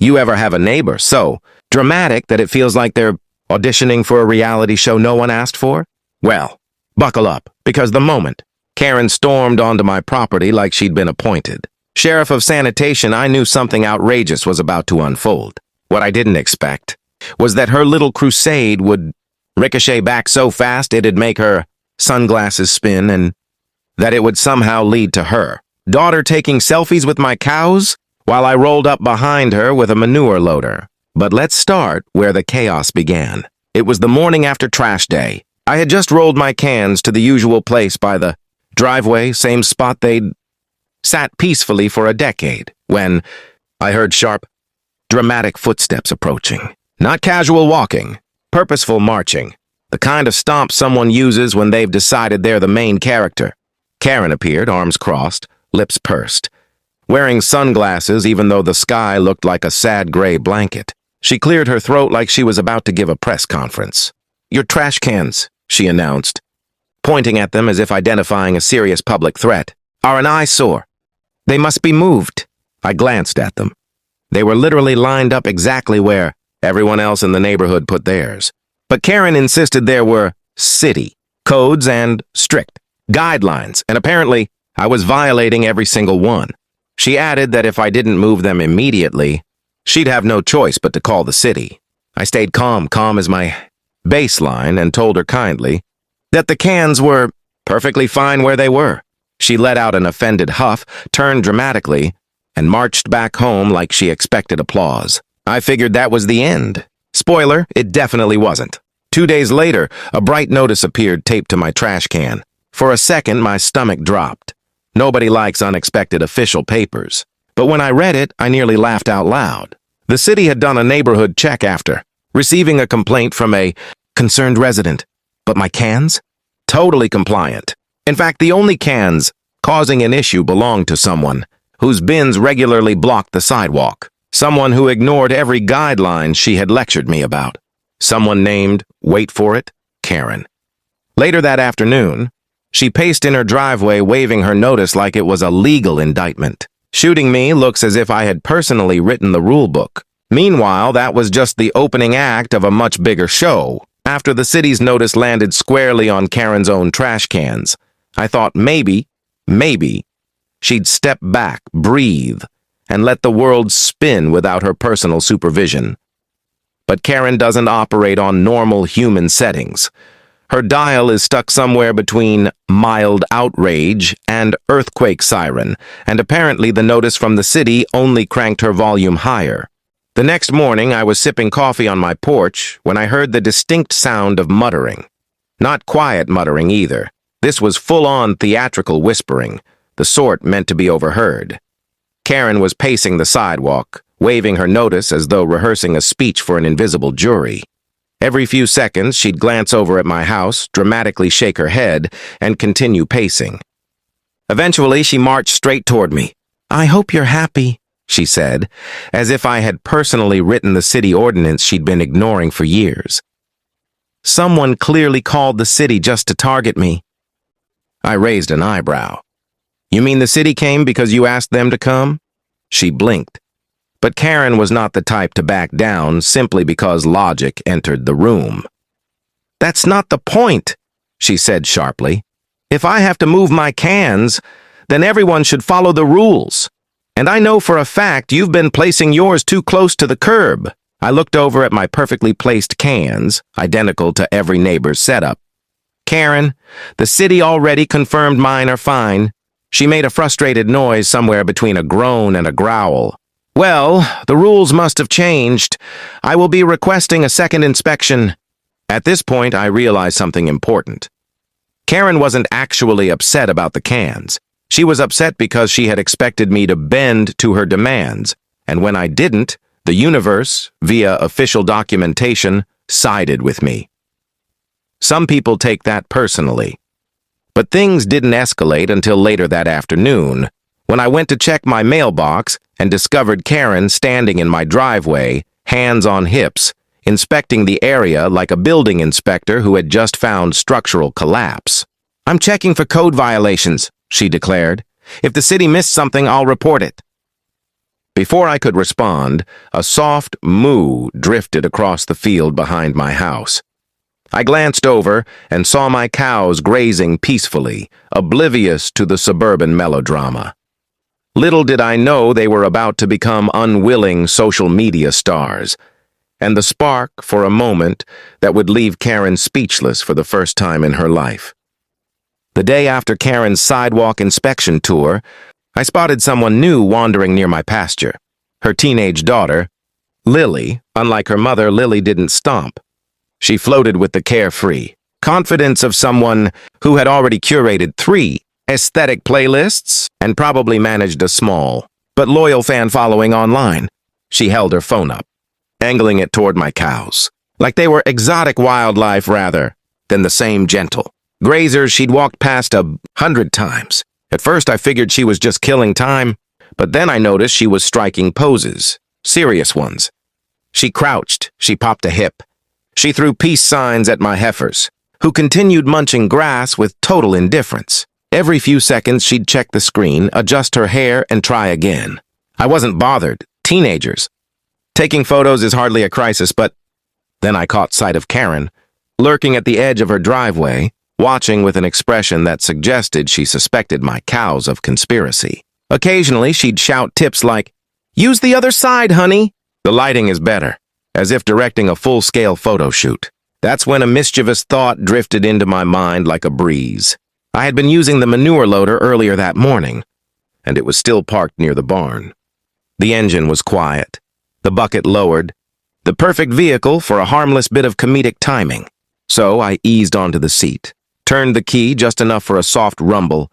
You ever have a neighbor so dramatic that it feels like they're auditioning for a reality show no one asked for? Well, buckle up, because the moment Keran stormed onto my property like she'd been appointed Sheriff of Sanitation, I knew something outrageous was about to unfold. What I didn't expect was that her little crusade would ricochet back so fast it'd make her sunglasses spin, and that it would somehow lead to her daughter taking selfies with my cows while I rolled up behind her with a manure loader. But let's start where the chaos began. It was the morning after trash day. I had just rolled my cans to the usual place by the driveway, same spot they'd sat peacefully for a decade, when I heard sharp, dramatic footsteps approaching. Not casual walking, purposeful marching, the kind of stomp someone uses when they've decided they're the main character. Keran appeared, arms crossed, lips pursed, wearing sunglasses even though the sky looked like a sad gray blanket. She cleared her throat like she was about to give a press conference. "Your trash cans," she announced, pointing at them as if identifying a serious public threat, "are an eyesore. They must be moved." I glanced at them. They were literally lined up exactly where everyone else in the neighborhood put theirs. But Keran insisted there were city codes and strict guidelines, and apparently I was violating every single one. She added that if I didn't move them immediately, she'd have no choice but to call the city. I stayed calm as my baseline, and told her kindly that the cans were perfectly fine where they were. She let out an offended huff, turned dramatically, and marched back home like she expected applause. I figured that was the end. Spoiler, it definitely wasn't. 2 days later, a bright notice appeared taped to my trash can. For a second, my stomach dropped. Nobody likes unexpected official papers. But when I read it, I nearly laughed out loud. The city had done a neighborhood check after receiving a complaint from a concerned resident. But my cans? Totally compliant. In fact, the only cans causing an issue belonged to someone whose bins regularly blocked the sidewalk. Someone who ignored every guideline she had lectured me about. Someone named, wait for it, Keran. Later that afternoon, she paced in her driveway waving her notice like it was a legal indictment. Shooting me looks as if I had personally written the rule book. Meanwhile, that was just the opening act of a much bigger show. After the city's notice landed squarely on Keran's own trash cans, I thought maybe, she'd step back, breathe, and let the world spin without her personal supervision. But Keran doesn't operate on normal human settings. Her dial is stuck somewhere between mild outrage and earthquake siren, and apparently the notice from the city only cranked her volume higher. The next morning, I was sipping coffee on my porch when I heard the distinct sound of muttering. Not quiet muttering either. This was full-on theatrical whispering, the sort meant to be overheard. Keran was pacing the sidewalk, waving her notice as though rehearsing a speech for an invisible jury. Every few seconds, she'd glance over at my house, dramatically shake her head, and continue pacing. Eventually, she marched straight toward me. "I hope you're happy," she said, as if I had personally written the city ordinance she'd been ignoring for years. Someone clearly called the city just to target me. I raised an eyebrow. "You mean the city came because you asked them to come?" She blinked. But Keran was not the type to back down simply because logic entered the room. "That's not the point," she said sharply. "If I have to move my cans, then everyone should follow the rules. And I know for a fact you've been placing yours too close to the curb." I looked over at my perfectly placed cans, identical to every neighbor's setup. "Keran, the city already confirmed mine are fine." She made a frustrated noise somewhere between a groan and a growl. "Well, the rules must have changed. I will be requesting a second inspection." At this point, I realized something important. Keran wasn't actually upset about the cans. She was upset because she had expected me to bend to her demands, and when I didn't, the universe, via official documentation, sided with me. Some people take that personally. But things didn't escalate until later that afternoon, when I went to check my mailbox and discovered Keran standing in my driveway, hands on hips, inspecting the area like a building inspector who had just found structural collapse. "I'm checking for code violations," she declared. "If the city missed something, I'll report it." Before I could respond, a soft moo drifted across the field behind my house. I glanced over and saw my cows grazing peacefully, oblivious to the suburban melodrama. Little did I know they were about to become unwilling social media stars, and the spark, for a moment, that would leave Keran speechless for the first time in her life. The day after Keran's sidewalk inspection tour, I spotted someone new wandering near my pasture. Her teenage daughter, Lily. Unlike her mother, Lily didn't stomp. She floated with the carefree confidence of someone who had already curated 3 aesthetic playlists and probably managed a small but loyal fan following online. She held her phone up, angling it toward my cows, like they were exotic wildlife rather than the same gentle grazers she'd walked past 100 times. At first I figured she was just killing time, but then I noticed she was striking poses, serious ones. She crouched, she popped a hip. She threw peace signs at my heifers, who continued munching grass with total indifference. Every few seconds she'd check the screen, adjust her hair, and try again. I wasn't bothered. Teenagers. Taking photos is hardly a crisis, but then I caught sight of Keran, lurking at the edge of her driveway, watching with an expression that suggested she suspected my cows of conspiracy. Occasionally, she'd shout tips like, "Use the other side, honey." The lighting is better, as if directing a full-scale photo shoot. That's when a mischievous thought drifted into my mind like a breeze. I had been using the manure loader earlier that morning, and it was still parked near the barn. The engine was quiet, the bucket lowered, the perfect vehicle for a harmless bit of comedic timing. So I eased onto the seat, turned the key just enough for a soft rumble,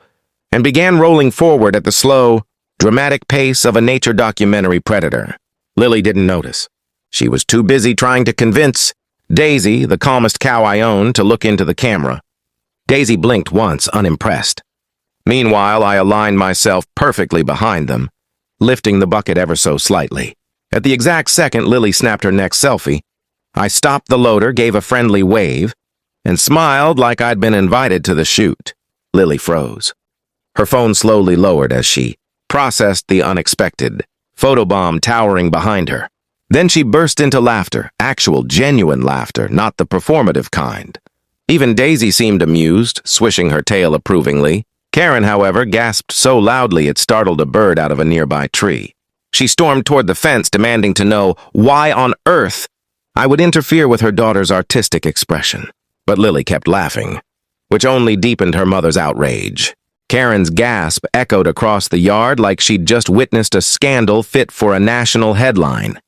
and began rolling forward at the slow, dramatic pace of a nature documentary predator. Lily didn't notice. She was too busy trying to convince Daisy, the calmest cow I owned, to look into the camera. Daisy blinked once, unimpressed. Meanwhile, I aligned myself perfectly behind them, lifting the bucket ever so slightly. At the exact second Lily snapped her next selfie, I stopped the loader, gave a friendly wave, and smiled like I'd been invited to the shoot. Lily froze. Her phone slowly lowered as she processed the unexpected, photobomb towering behind her. Then she burst into laughter, actual, genuine laughter, not the performative kind. Even Daisy seemed amused, swishing her tail approvingly. Keran, however, gasped so loudly it startled a bird out of a nearby tree. She stormed toward the fence, demanding to know why on earth I would interfere with her daughter's artistic expression. But Lily kept laughing, which only deepened her mother's outrage. Keran's gasp echoed across the yard like she'd just witnessed a scandal fit for a national headline.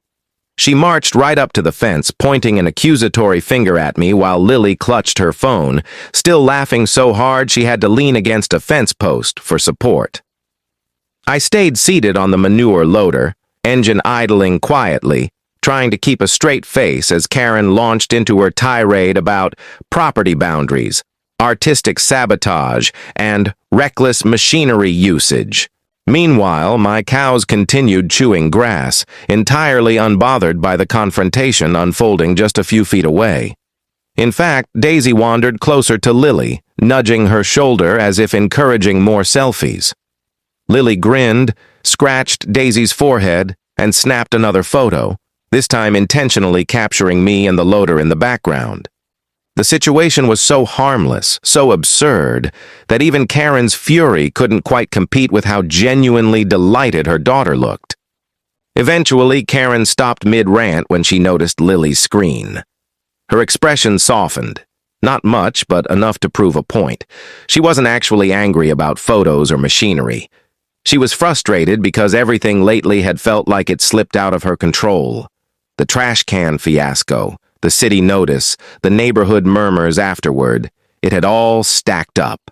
She marched right up to the fence, pointing an accusatory finger at me while Lily clutched her phone, still laughing so hard she had to lean against a fence post for support. I stayed seated on the manure loader, engine idling quietly, trying to keep a straight face as Keran launched into her tirade about property boundaries, artistic sabotage, and reckless machinery usage. Meanwhile, my cows continued chewing grass, entirely unbothered by the confrontation unfolding just a few feet away. In fact, Daisy wandered closer to Lily, nudging her shoulder as if encouraging more selfies. Lily grinned, scratched Daisy's forehead, and snapped another photo, this time intentionally capturing me and the loader in the background. The situation was so harmless, so absurd, that even Keran's fury couldn't quite compete with how genuinely delighted her daughter looked. Eventually, Keran stopped mid-rant when she noticed Lily's screen. Her expression softened. Not much, but enough to prove a point. She wasn't actually angry about photos or machinery. She was frustrated because everything lately had felt like it slipped out of her control. The trash can fiasco, the city notice, the neighborhood murmurs afterward, it had all stacked up.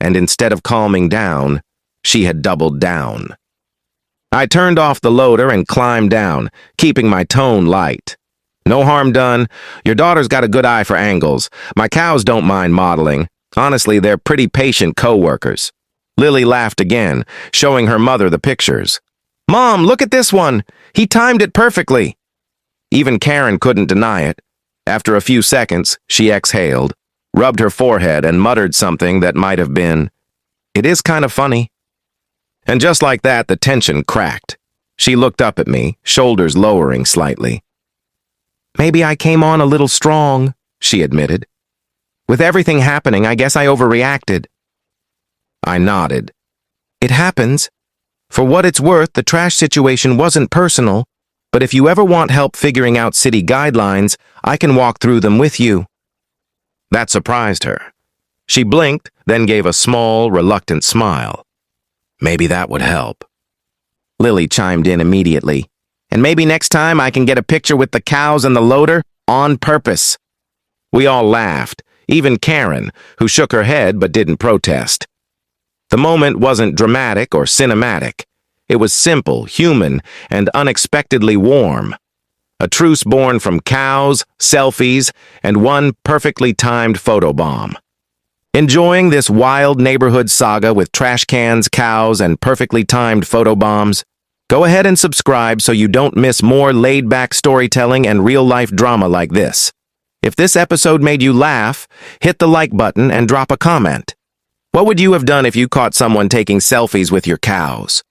And instead of calming down, she had doubled down. I turned off the loader and climbed down, keeping my tone light. No harm done. Your daughter's got a good eye for angles. My cows don't mind modeling. Honestly, they're pretty patient co-workers. Lily laughed again, showing her mother the pictures. "Mom, look at this one. He timed it perfectly." Even Keran couldn't deny it. After a few seconds, she exhaled, rubbed her forehead, and muttered something that might have been, "It is kind of funny." And just like that, the tension cracked. She looked up at me, shoulders lowering slightly. Maybe I came on a little strong, she admitted. With everything happening, I guess I overreacted. I nodded. It happens. For what it's worth, the trash situation wasn't personal, but if you ever want help figuring out city guidelines, I can walk through them with you. That surprised her. She blinked, then gave a small, reluctant smile. Maybe that would help. Lily chimed in immediately. And maybe next time I can get a picture with the cows and the loader on purpose. We all laughed, even Keran, who shook her head but didn't protest. The moment wasn't dramatic or cinematic. It was simple, human, and unexpectedly warm. A truce born from cows, selfies, and one perfectly timed photobomb. Enjoying this wild neighborhood saga with trash cans, cows, and perfectly timed photobombs? Go ahead and subscribe so you don't miss more laid-back storytelling and real-life drama like this. If this episode made you laugh, hit the like button and drop a comment. What would you have done if you caught someone taking selfies with your cows?